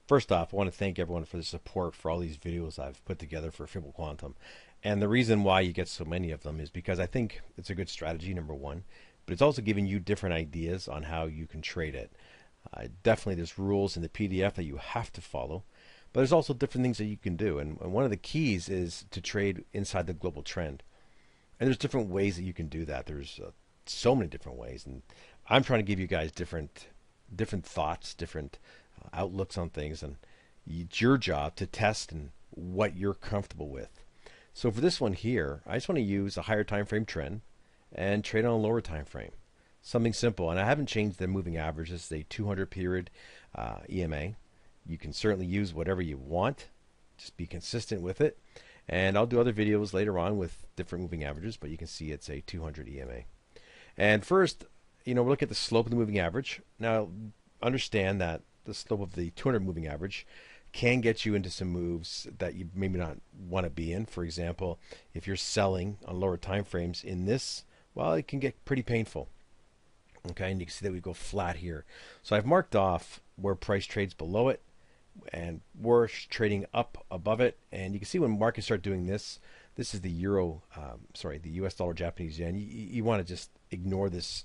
First off, I want to thank everyone for the support for all these videos I've put together for Fibo Quantum. And the reason why you get so many of them is because I think it's a good strategy, number one, but it's also giving you different ideas on how you can trade it. Definitely, there's rules in the PDF that you have to follow, but there's also different things that you can do. And one of the keys is to trade inside the global trend. And there's different ways that you can do that. There's so many different ways, and I'm trying to give you guys different thoughts, different outlooks on things, and it's your job to test and what you're comfortable with. So for this one here, I just want to use a higher time frame trend and trade on a lower time frame. Something simple, and I haven't changed the moving average. This is a 200 period EMA. You can certainly use whatever you want. Just be consistent with it. And I'll do other videos later on with different moving averages, but you can see it's a 200 EMA. And first, we'll look at the slope of the moving average. Now, understand that the slope of the 200 moving average can get you into some moves that you maybe not want to be in. For example, if you're selling on lower time frames in this, well, it can get pretty painful. Okay, and you can see that we go flat here. So I've marked off where price trades below it, and we're trading up above it. And you can see when markets start doing this, this is the the US dollar Japanese yen. You want to just ignore this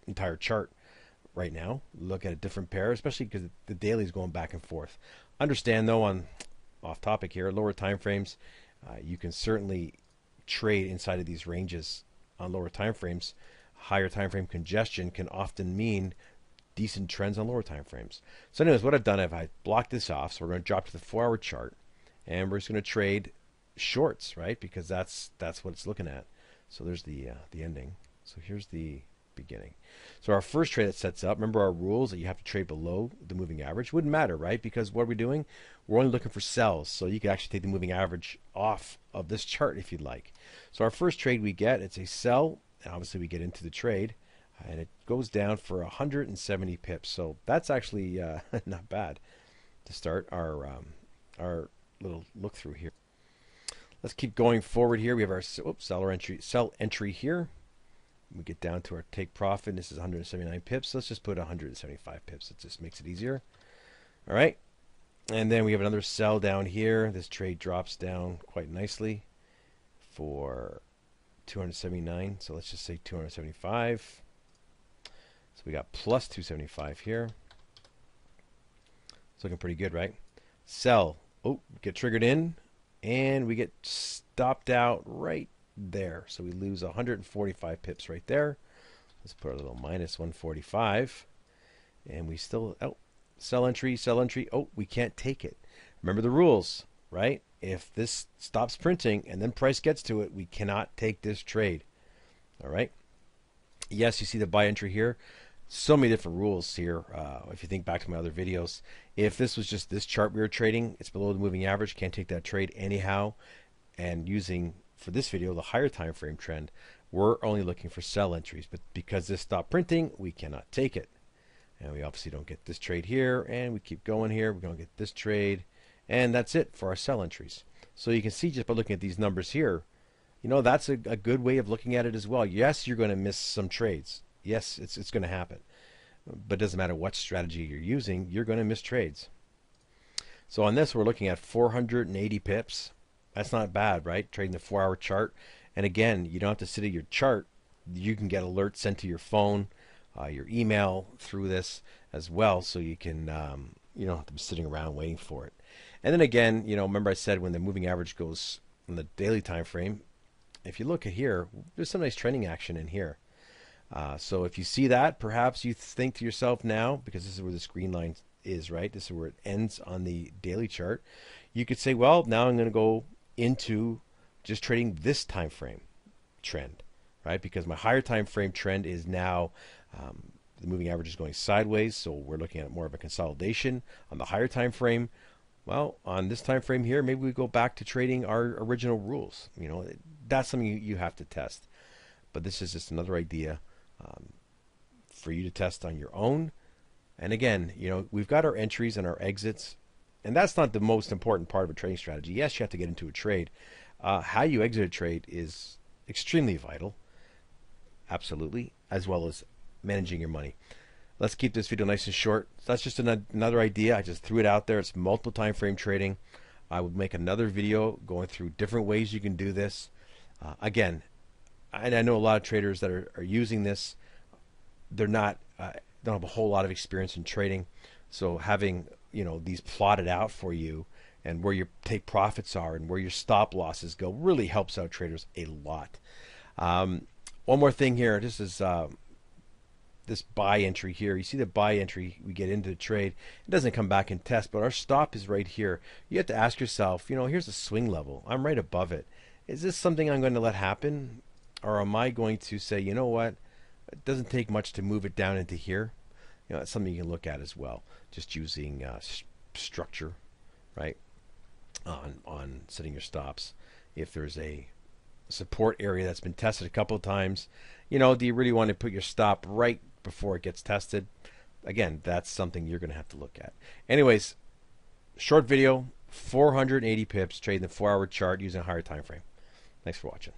entire chart right now. Look at a different pair, especially because the daily is going back and forth. Understand though, on off topic here, lower time frames, you can certainly trade inside of these ranges on lower time frames. Higher time frame congestion can often mean decent trends on lower time frames. So anyways, what I've done, I blocked this off. So we're going to drop to the 4-hour chart, and we're just going to trade shorts, right? Because that's what it's looking at. So there's the ending. So here's the beginning. So our first trade that sets up, remember our rules that you have to trade below the moving average. Wouldn't matter, right? Because what are we doing? We're only looking for sells. So you can actually take the moving average off of this chart if you'd like. So our first trade we get, it's a sell. And obviously we get into the trade, and it goes down for 170 pips. So that's actually not bad to start our little look through here. Let's keep going forward here. We have our sell entry here. We get down to our take profit. This is 179 pips. Let's just put 175 pips. It just makes it easier. All right. And then we have another sell down here. This trade drops down quite nicely for 279. So let's just say 275. So we got plus 275 here. It's looking pretty good, right? Sell. Oh, get triggered in, and we get stopped out right there. So we lose 145 pips right there. Let's put a little minus 145. And we still, sell entry, sell entry. Oh, we can't take it. Remember the rules, right? If this stops printing and then price gets to it, we cannot take this trade. All right. Yes, you see the buy entry here. So many different rules here. If you think back to my other videos, if this was just this chart we were trading, it's below the moving average, can't take that trade anyhow. And using, for this video, the higher time frame trend, we're only looking for sell entries. But because this stopped printing, we cannot take it. And we obviously don't get this trade here, and we keep going here. We're going to get this trade. And that's it for our sell entries. So you can see just by looking at these numbers here, that's a good way of looking at it as well. Yes, you're going to miss some trades. Yes, it's going to happen. But it doesn't matter what strategy you're using, you're going to miss trades. So on this, we're looking at 480 pips. That's not bad, right? Trading the 4-hour chart. And again, you don't have to sit at your chart. You can get alerts sent to your phone, your email through this as well. So you can, you don't have to be sitting around waiting for it. And then again, remember I said when the moving average goes on the daily time frame, if you look at here, there's some nice trending action in here. So if you see that, perhaps you think to yourself now, because this is where this green line is, right? This is where it ends on the daily chart. You could say, well, now I'm going to go into just trading this time frame trend, right? Because my higher time frame trend is now the moving average is going sideways, so we're looking at more of a consolidation on the higher time frame. Well, on this time frame here, maybe we go back to trading our original rules. That's something you have to test. But this is just another idea for you to test on your own. And again, we've got our entries and our exits, and that's not the most important part of a trading strategy. Yes, you have to get into a trade. How you exit a trade is extremely vital, absolutely, as well as managing your money. let's keep this video nice and short. So that's just another idea. I just threw it out there. It's multiple time frame trading. I would make another video going through different ways you can do this. Again, I know a lot of traders that are using this. They're not don't have a whole lot of experience in trading, so having these plotted out for you and where your take profits are and where your stop losses go really helps out traders a lot. One more thing here. This is this buy entry here. You see the buy entry, we get into the trade. It doesn't come back and test, but our stop is right here. You have to ask yourself, here's the swing level. I'm right above it. Is this something I'm going to let happen? Or am I going to say, you know what? It doesn't take much to move it down into here. That's something you can look at as well. Just using structure, right? On setting your stops. If there's a support area that's been tested a couple of times, do you really want to put your stop right before it gets tested? Again, that's something you're going to have to look at. Anyways, short video, 480 pips, trading the 4-hour chart using a higher time frame. Thanks for watching.